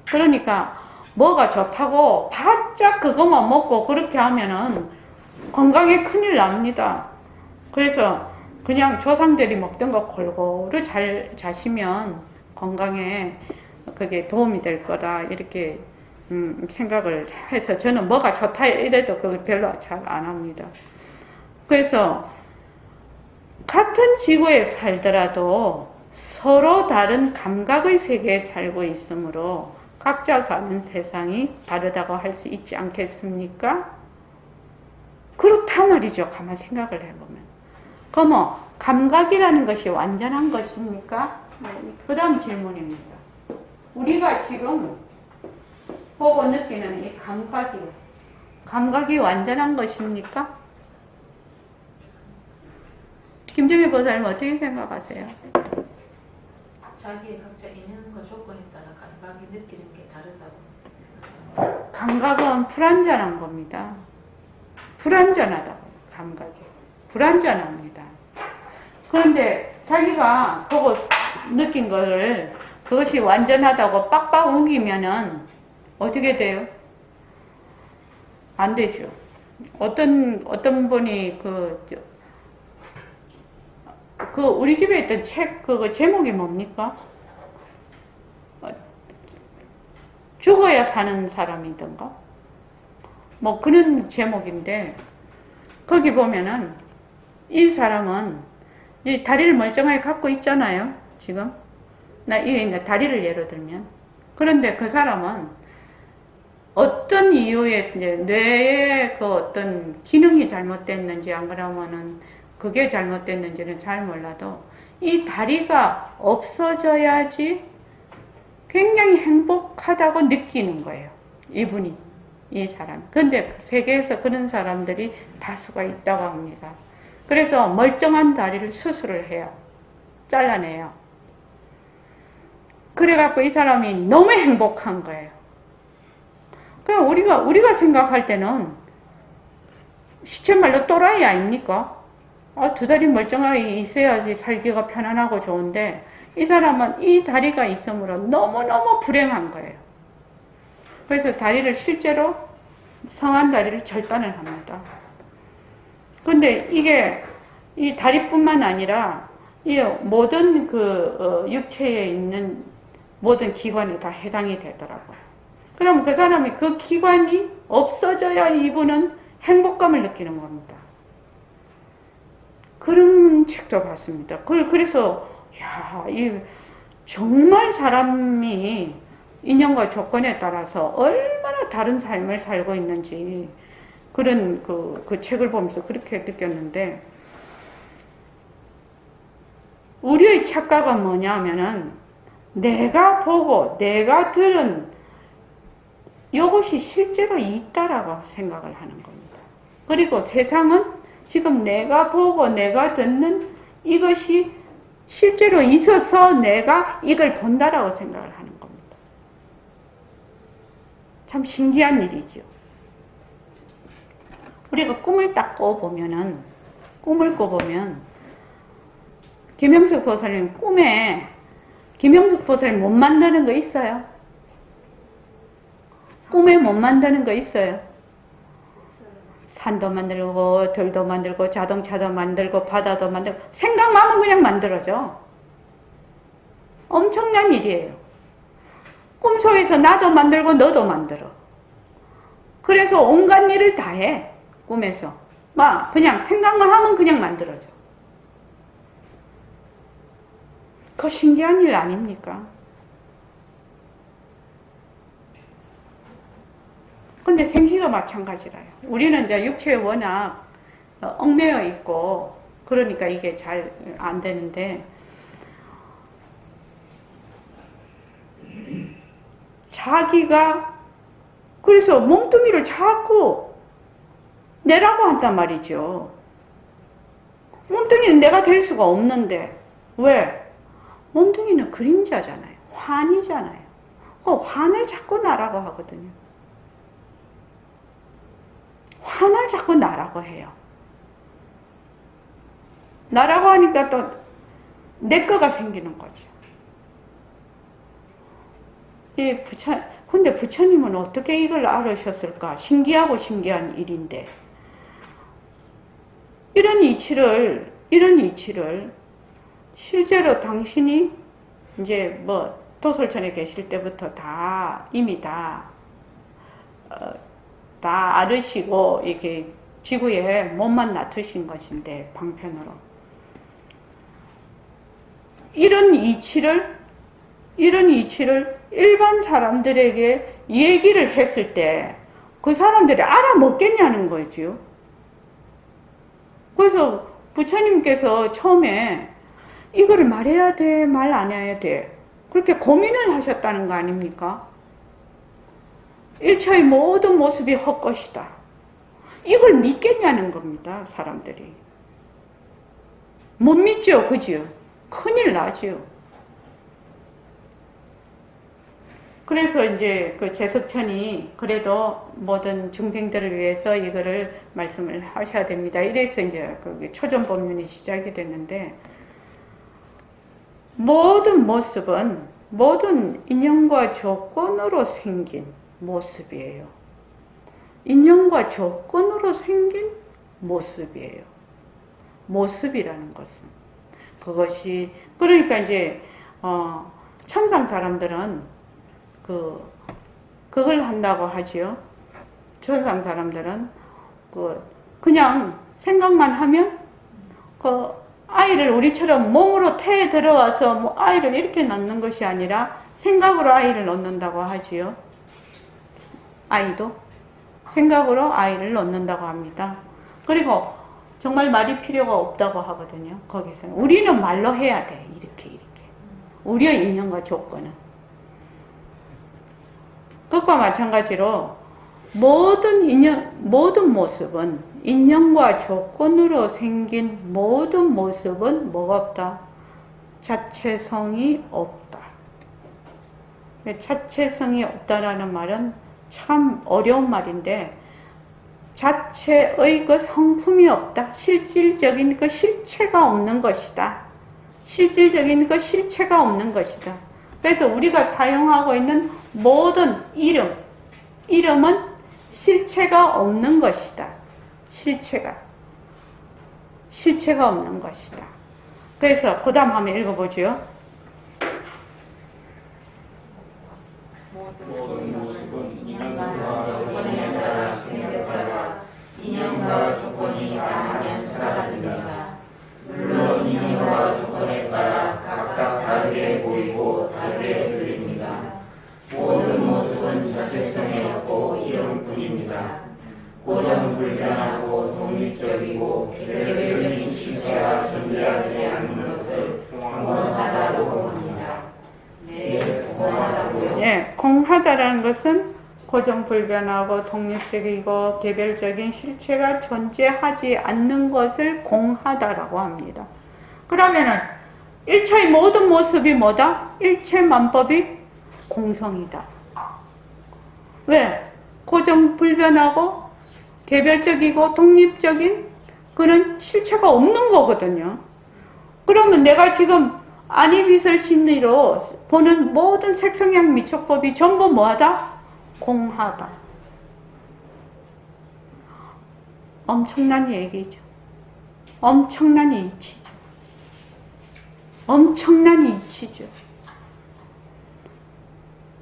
그러니까 뭐가 좋다고 바짝 그것만 먹고 그렇게 하면은 건강에 큰일 납니다. 그래서 그냥 조상들이 먹던 거 골고루 잘 자시면 건강에 그게 도움이 될 거다 이렇게 생각을 해서 저는 뭐가 좋다 이래도 그걸 별로 잘 안 합니다. 그래서 같은 지구에 살더라도 서로 다른 감각의 세계에 살고 있으므로 각자 사는 세상이 다르다고 할 수 있지 않겠습니까? 그렇단 말이죠. 가만 생각을 해보면. 그러면 감각이라는 것이 완전한 것입니까? 그 다음 질문입니다. 우리가 지금 보고 느끼는 이 감각이 완전한 것입니까? 김정희 보살님 어떻게 생각하세요? 자기의 각자 인연과 조건에 따라 감각이 느끼는 게 다르다고. 감각은 불완전한 겁니다. 불완전하다고, 감각이. 불완전합니다. 그런데 자기가 보고 느낀 거를 그것이 완전하다고 빡빡 옮기면은 어떻게 돼요? 안 되죠. 어떤 분이 우리 집에 있던 책, 그거 제목이 뭡니까? 죽어야 사는 사람이던가? 뭐 그런 제목인데, 거기 보면은 이 사람은 이 다리를 멀쩡하게 갖고 있잖아요, 지금. 이 다리를 예로 들면. 그런데 그 사람은 어떤 이유에 이제 뇌의 그 어떤 기능이 잘못됐는지 안 그러면은 그게 잘못됐는지는 잘 몰라도 이 다리가 없어져야지 굉장히 행복하다고 느끼는 거예요. 이분이, 이 사람. 근데 세계에서 그런 사람들이 다수가 있다고 합니다. 그래서 멀쩡한 다리를 수술을 해요. 잘라내요. 그래갖고 이 사람이 너무 행복한 거예요. 그냥 우리가 생각할 때는 시체말로 또라이 아닙니까? 두 다리 멀쩡하게 있어야지 살기가 편안하고 좋은데 이 사람은 이 다리가 있으므로 너무너무 불행한 거예요. 그래서 다리를 실제로 성한 다리를 절단을 합니다. 근데 이게 이 다리뿐만 아니라 이 모든 육체에 있는 모든 기관에 다 해당이 되더라고요. 그럼 그 사람이 그 기관이 없어져야 이분은 행복감을 느끼는 겁니다. 그런 책도 봤습니다. 그래서 정말 사람이 인연과 조건에 따라서 얼마나 다른 삶을 살고 있는지 그런 그 책을 보면서 그렇게 느꼈는데, 우리의 착각은 뭐냐면은 내가 보고 내가 들은 이것이 실제로 있다라고 생각을 하는 겁니다. 그리고 세상은 지금 내가 보고 내가 듣는 이것이 실제로 있어서 내가 이걸 본다라고 생각을 하는 겁니다. 참 신기한 일이죠. 우리가 꿈을 딱 꿔보면 김영숙 보살님 꿈에 김영숙 보살님 못 만드는 거 있어요? 꿈에 못 만드는 거 있어요? 산도 만들고 들도 만들고 자동차도 만들고 바다도 만들고 생각만 하면 그냥 만들어져. 엄청난 일이에요. 꿈속에서 나도 만들고 너도 만들어. 그래서 온갖 일을 다 해. 꿈에서 막 그냥 생각만 하면 그냥 만들어져. 그거 신기한 일 아닙니까? 근데 생시도 마찬가지라요. 우리는 이제 육체에 워낙 얽매여 있고 그러니까 이게 잘 안 되는데, 자기가 그래서 몸뚱이를 자꾸 내라고 한단 말이죠. 몸뚱이는 내가 될 수가 없는데. 왜? 몸뚱이는 그림자잖아요. 환이잖아요. 환을 자꾸 나라고 하거든요. 환을 자꾸 나라고 해요. 나라고 하니까 또 내 거가 생기는 거죠. 근데 부처님은 어떻게 이걸 알으셨을까? 신기한 일인데. 이런 이치를 실제로 당신이 이제 도솔천에 계실 때부터 이미 다 알으시고 이렇게 지구에 몸만 놔두신 것인데, 방편으로. 이런 이치를 일반 사람들에게 얘기를 했을 때 그 사람들이 알아먹겠냐는 거죠. 그래서 부처님께서 처음에 이거를 말해야 돼, 말 안 해야 돼, 그렇게 고민을 하셨다는 거 아닙니까? 일처의 모든 모습이 헛것이다. 이걸 믿겠냐는 겁니다, 사람들이. 못 믿죠, 그죠? 큰일 나죠. 그래서 이제 그 제석천이 그래도 모든 중생들을 위해서 이거를 말씀을 하셔야 됩니다. 이래서 이제 그 초전법문이 시작이 됐는데, 모든 모습은 모든 인연과 조건으로 생긴 모습이에요. 인연과 조건으로 생긴 모습이에요. 모습이라는 것은. 그것이, 그러니까 이제, 천상 사람들은 그걸 한다고 하지요. 천상 사람들은 그냥 생각만 하면 그 아이를 우리처럼 몸으로 태에 들어와서 뭐 아이를 이렇게 낳는 것이 아니라 생각으로 아이를 낳는다고 하지요. 아이도 생각으로 아이를 낳는다고 합니다. 그리고 정말 말이 필요가 없다고 하거든요. 거기서 우리는 말로 해야 돼. 이렇게 우리의 인연과 조건은. 그것과 마찬가지로 모든 모습은 인연과 조건으로 생긴 모든 모습은 뭐가 없다? 자체성이 없다. 자체성이 없다라는 말은 참 어려운 말인데, 자체의 그 성품이 없다. 실질적인 그 실체가 없는 것이다. 실질적인 그 실체가 없는 것이다. 그래서 우리가 사용하고 있는 모든 이름은 실체가 없는 것이다. 실체가 없는 것이다. 그래서 그 다음 한번 읽어보죠. 모든 모습은 인연과 조건에 따라 생겼다가 인연과 조건이 닿으면 사라집니다. 물론 인연과 조건에 따라 각각 다르게 보이고 다르게 들립니다. 모든 모습은 자체성이 없고 이름뿐입니다. 고정불변하고 독립적이고 개별적인 실체가 존재하지 않는 것을 공허하다고 합니다. 네, 공허하다고요? 예, 공하다라는 것은 고정불변하고 독립적이고 개별적인 실체가 존재하지 않는 것을 공하다라고 합니다. 그러면은 일체의 모든 모습이 뭐다? 일체만법이 공성이다. 왜? 고정불변하고 개별적이고 독립적인 그런 실체가 없는 거거든요. 그러면 내가 지금 안이빛을 심리로 보는 모든 색성향 미촉법이 전부 뭐하다? 공하다. 엄청난 얘기죠. 엄청난 이치죠. 엄청난 이치죠.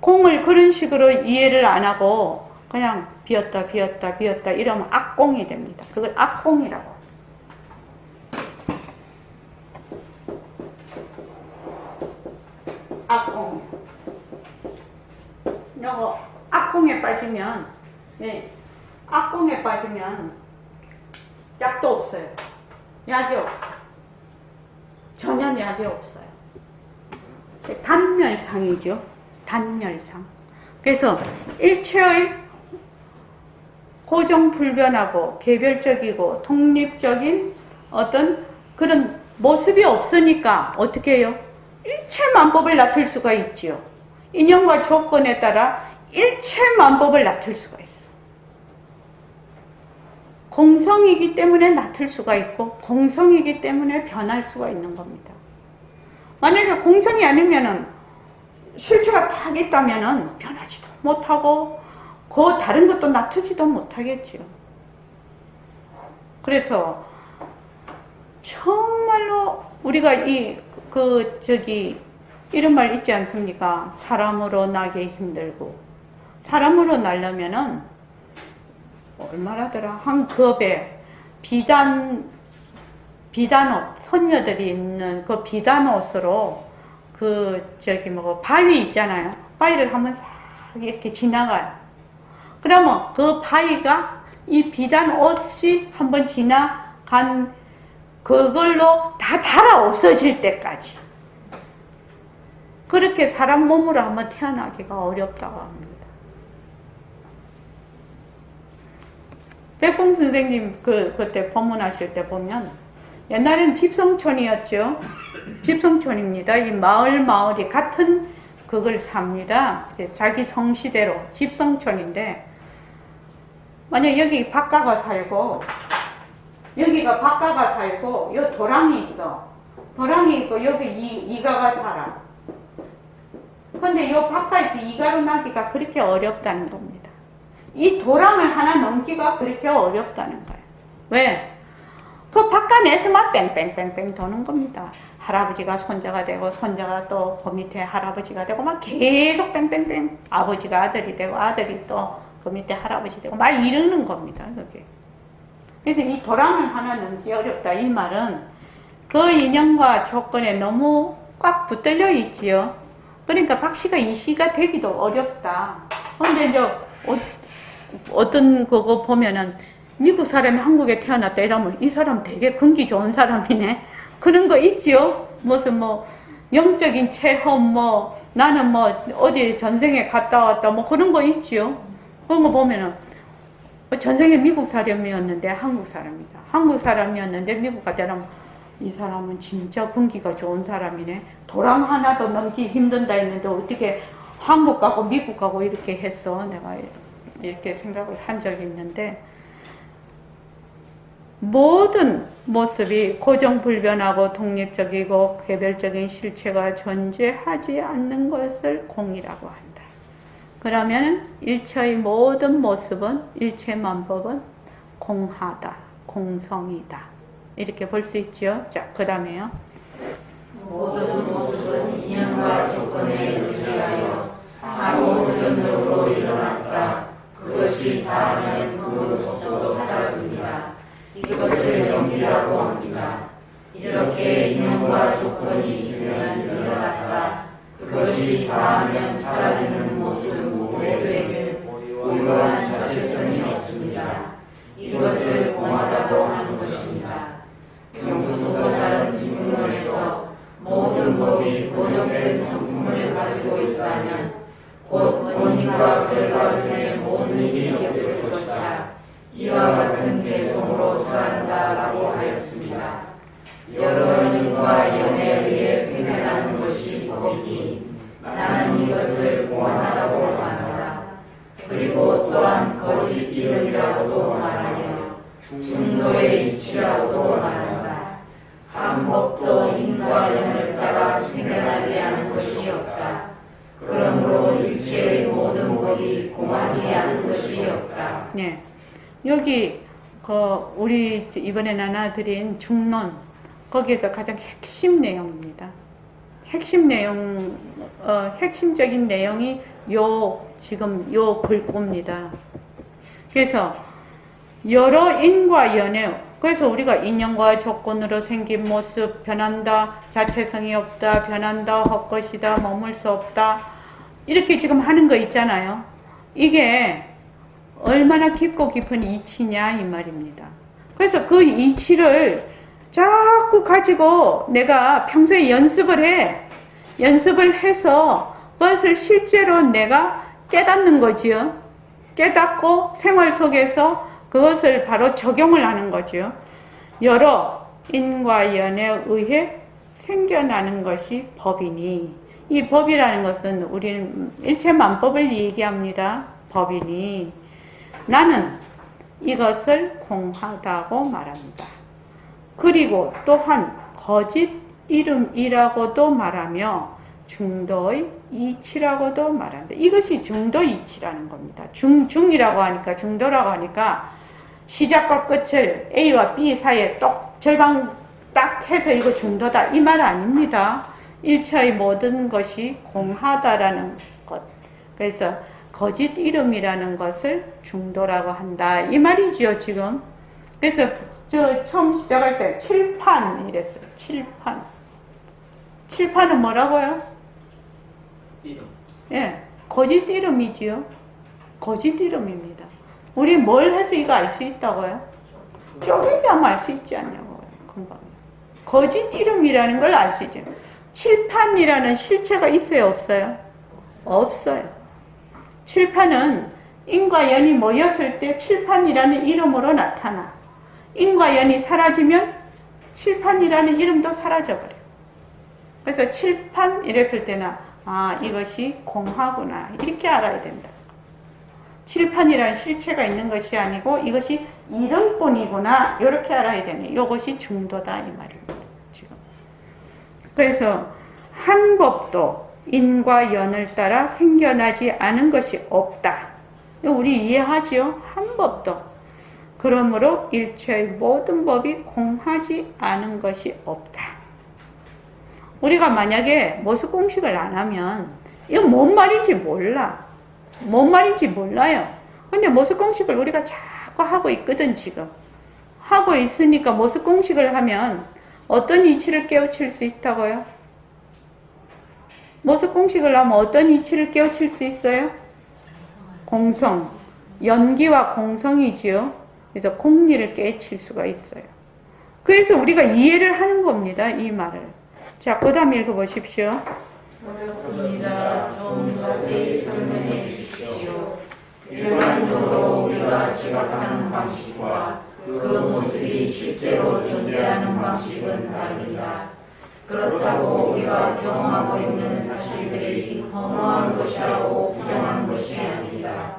공을 그런 식으로 이해를 안 하고 그냥 비었다 이러면 악공이 됩니다. 그걸 악공이라고. 악공. 요거 악공에 빠지면, 예, 악공에 빠지면 약도 없어요. 약이 없어요. 전혀 약이 없어요. 단멸상이죠. 단멸상. 그래서 일체의 고정불변하고 개별적이고 독립적인 어떤 그런 모습이 없으니까 어떻게 해요? 일체만법을 나툴 수가 있지요. 인연과 조건에 따라 일체만법을 나툴 수가 있어. 공성이기 때문에 나툴 수가 있고 공성이기 때문에 변할 수가 있는 겁니다. 만약에 공성이 아니면은 실체가 딱 있다면은 변하지도 못하고 그 다른 것도 나투지도 못하겠지요. 그래서 정말로 우리가 이런 말 있지 않습니까? 사람으로 나기 힘들고, 사람으로 나려면은 얼마나더라? 한 급에 비단옷, 선녀들이 입는 그 비단옷으로 바위 있잖아요. 바위를 한번 싹 이렇게 지나가요. 그러면 그 바위가 이 비단옷이 한번 지나간 그걸로 다 달아 없어질 때까지. 그렇게 사람 몸으로 한번 태어나기가 어렵다고 합니다. 백봉 선생님 그때 법문하실 때 보면 옛날엔 집성촌이었죠. 집성촌입니다. 이 마을이 같은 그걸 삽니다. 이제 자기 성시대로 집성촌인데 만약 여기 박가가 살고 여기가 박가가 살고 요 도랑이 있어. 도랑이 있고 여기 이가가 살아. 근데 요 박가에서 이가로 나기가 그렇게 어렵다는 겁니다. 이 도랑을 하나 넘기가 그렇게 어렵다는 거예요. 왜? 그 박간에서만 뺑뺑뺑뺑 도는 겁니다. 할아버지가 손자가 되고 손자가 또 그 밑에 할아버지가 되고 막 계속 뺑뺑뺑 아버지가 아들이 되고 아들이 또 그 밑에 할아버지 되고 막 이러는 겁니다. 여기. 그래서 이 도랑을 하나 넘기 어렵다. 이 말은 그 인연과 조건에 너무 꽉 붙들려 있지요. 그러니까 박씨가 이씨가 되기도 어렵다. 근데 이제 어떤 그거 보면은 미국 사람이 한국에 태어났다 이러면 이 사람 되게 근기 좋은 사람이네. 그런 거 있지요. 무슨 뭐 영적인 체험 뭐 나는 뭐 어디 전생에 갔다 왔다 뭐 그런 거 있지요. 그런 거 보면은 전생에 미국 사람이었는데 한국 사람이다. 한국 사람이었는데 미국 갔다 이러면 이 사람은 진짜 근기가 좋은 사람이네. 도랑 하나도 넘기 힘든다 했는데 어떻게 한국 가고 미국 가고 이렇게 했어. 내가 이렇게 생각을 한 적이 있는데 모든 모습이 고정불변하고 독립적이고 개별적인 실체가 존재하지 않는 것을 공이라고 한다. 그러면 일체의 모든 모습은 일체만법은 공하다, 공성이다. 이렇게 볼 수 있죠. 자, 그 다음에요. 모든 모습은 인연과 조건에 의지하여 상호조전적으로 일어났다. 그것이 닿으면 그 모습도 사라집니다. 이것을 영이라고 합니다. 이렇게 인연과 조건이 있으면 일어났다. 그것이 닿으면 사라지는 모습 모두에게는 고유한 자체성이 없습니다. 이것을 공하다고 하는 것입니다. 명수보살은 뒷문에서 모든 법이 고정된 성품을 가지고 있다면 곧 원인과 결과 등의 모든 일이 없을 것이다. 이와 같은 개성으로 살아간다라고 하였습니다. 여러 인과 연에 의해 생겨나는 것이 법이니 나는 이것을 공하다고 말한다. 그리고 또한 거짓 이름이라고도 말하며 중도의 이치라고도 말한다. 한 법도 인과 연을 따라 생겨나지 않은 것이 없다. 그러므로 일체의 모든 법이 공하지 않은 것이 없다. 네. 여기 우리 이번에 나눠드린 중론 거기에서 가장 핵심 내용입니다. 핵심 내용, 핵심적인 내용이 지금 요 글귀입니다. 그래서 여러 인과 연애, 그래서 우리가 인연과 조건으로 생긴 모습, 변한다, 자체성이 없다, 변한다, 헛것이다, 머물 수 없다, 이렇게 지금 하는 거 있잖아요. 이게 얼마나 깊고 깊은 이치냐 이 말입니다. 그래서 그 이치를 자꾸 가지고 내가 평소에 연습을 해서 그것을 실제로 내가 깨닫는 거지요. 깨닫고 생활 속에서 그것을 바로 적용을 하는 거죠. 여러 인과 연에 의해 생겨나는 것이 법이니, 이 법이라는 것은 우리는 일체만법을 얘기합니다. 법이니 나는 이것을 공하다고 말합니다. 그리고 또한 거짓 이름이라고도 말하며 중도의 이치라고도 말한다. 이것이 중도 이치라는 겁니다. 중이라고 하니까, 중도라고 하니까 시작과 끝을 A와 B 사이에 똑 절방 딱 해서 이거 중도다 이 말 아닙니다. 일체의 모든 것이 공하다라는 것. 그래서 거짓 이름이라는 것을 중도라고 한다 이 말이지요 지금. 그래서 저 처음 시작할 때 칠판 이랬어요. 칠판은 뭐라고요? 이름. 예, 거짓 이름이지요. 거짓 이름입니다. 우리 뭘 해서 이거 알 수 있다고요? 쪼개면 알 수 있지 않냐고요. 금방. 거짓 이름이라는 걸 알 수 있죠. 칠판이라는 실체가 있어요, 없어요? 없어요. 칠판은 인과 연이 모였을 때 칠판이라는 이름으로 나타나. 인과 연이 사라지면 칠판이라는 이름도 사라져버려요. 그래서 칠판 이랬을 때나 아, 이것이 공하구나. 이렇게 알아야 된다. 칠판이라는 실체가 있는 것이 아니고 이것이 이름뿐이구나. 이렇게 알아야 되네. 이것이 중도다 이 말입니다. 지금. 그래서 한 법도 인과 연을 따라 생겨나지 않은 것이 없다. 우리 이해하지요? 한 법도. 그러므로 일체의 모든 법이 공하지 않은 것이 없다. 우리가 만약에 모습 공식을 안 하면 이건 뭔 말인지 몰라. 뭔 말인지 몰라요. 근데 모습 공식을 우리가 자꾸 하고 있거든 지금. 하고 있으니까 모습 공식을 하면 어떤 이치를 깨우칠 수 있다고요? 모습 공식을 하면 어떤 이치를 깨우칠 수 있어요? 공성. 연기와 공성이지요. 그래서 공리를 깨우칠 수가 있어요. 그래서 우리가 이해를 하는 겁니다. 이 말을. 자, 그 다음 읽어보십시오. 어렵습니다. 좀 자세히 설명해 주십시오. 일반적으로 우리가 지각하는 방식과 그 모습이 실제로 존재하는 방식은 다릅니다. 그렇다고 우리가 경험하고 있는 사실들이 허무한 것이라고 부정하는 것이 아닙니다.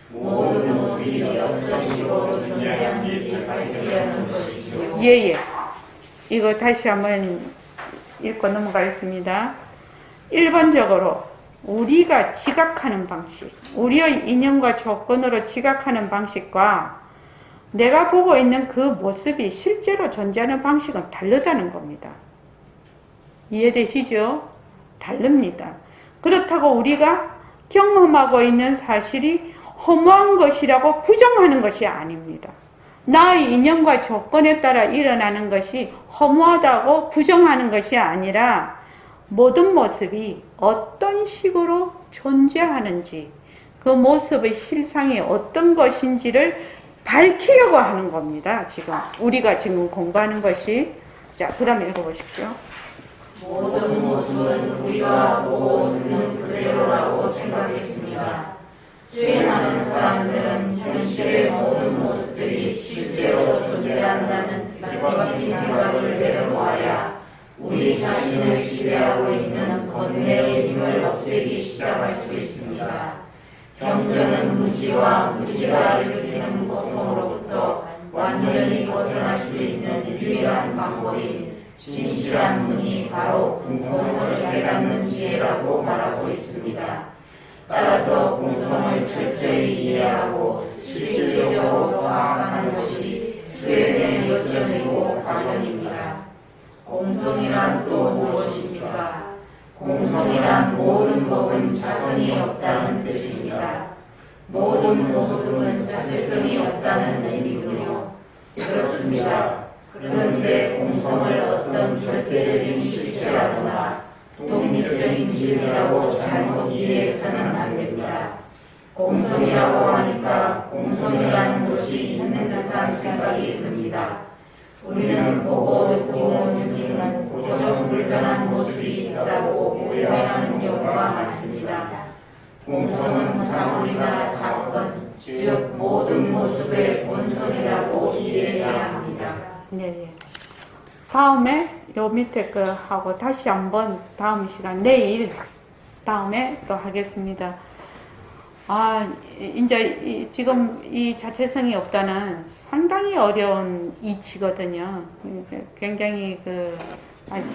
모든 모습이 어떤 식으로 존재하는지 발견하는 것이죠. 예. 이거 다시 한번 읽고 넘어가겠습니다. 일반적으로 우리가 지각하는 방식, 우리의 인연과 조건으로 지각하는 방식과 내가 보고 있는 그 모습이 실제로 존재하는 방식은 다르다는 겁니다. 이해되시죠? 다릅니다. 그렇다고 우리가 경험하고 있는 사실이 허무한 것이라고 부정하는 것이 아닙니다. 나의 인연과 조건에 따라 일어나는 것이 허무하다고 부정하는 것이 아니라 모든 모습이 어떤 식으로 존재하는지 그 모습의 실상이 어떤 것인지를 밝히려고 하는 겁니다. 지금 우리가 지금 공부하는 것이. 자, 그 다음에 읽어보십시오. 모든 모습은 우리가 보고 듣는 그대로라고 생각했습니다. 수행하는 사람들은 현실의 모든 모습들이 실제로 존재한다는 기막힌 생각을 내려놓아야 우리 자신을 지배하고 있는 번뇌의 힘을 없애기 시작할 수 있습니다. 경전은 무지와 무지가 일으키는 고통으로부터 완전히 벗어날 수 있는 유일한 방법인 진실한 문이 바로 공성을 깨닫는 지혜라고 말하고 있습니다. 따라서 공성을 철저히 이해하고 실질적으로 파악하는 것이 수행의 요점이고 과정입니다. 공성이란 또 무엇입니까? 공성이란 모든 법은 자성이 없다는 뜻입니다. 모든 모습은 자체성이 없다는 의미군요. 그렇습니다. 그런데 공성을 어떤 절대적인 실체라거나 독립적인 진리라고 잘못 이해해서는 안 됩니다. 공성이라고 하니까 공성이라는 것이 있는 듯한 생각이 듭니다. 우리는 보고 듣고 느끼는 고정불변한 모습이 있다고 오해하는 경우가 많습니다. 공성은 사물이나 사건, 즉 모든 모습의 본성이라고 이해해야 합니다. 예. 다음에 요 밑에 거 하고 다시 한번 다음 시간 내일 다음에 또 하겠습니다. 이제 지금 이 자체성이 없다는 상당히 어려운 이치거든요. 굉장히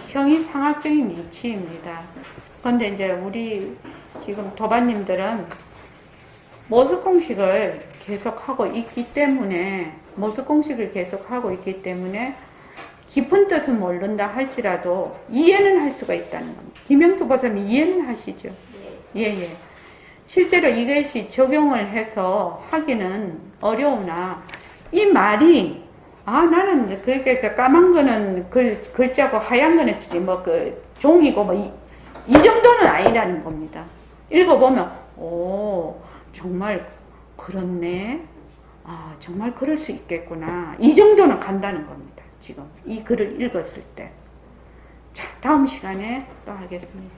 형이상학적인 이치입니다. 그런데 이제 우리 지금 도반님들은 모습 공식을 계속하고 있기 때문에 깊은 뜻은 모른다 할지라도 이해는 할 수가 있다는 겁니다. 김영수 보사님 이해는 하시죠? 예. 실제로 이것이 적용을 해서 하기는 어려우나 이 말이 나는 그렇게 까만 거는 글자고 하얀 거는 종이고 이 정도는 아니라는 겁니다. 읽어보면 정말 그렇네. 정말 그럴 수 있겠구나. 이 정도는 간다는 겁니다. 지금 이 글을 읽었을 때. 자, 다음 시간에 또 하겠습니다.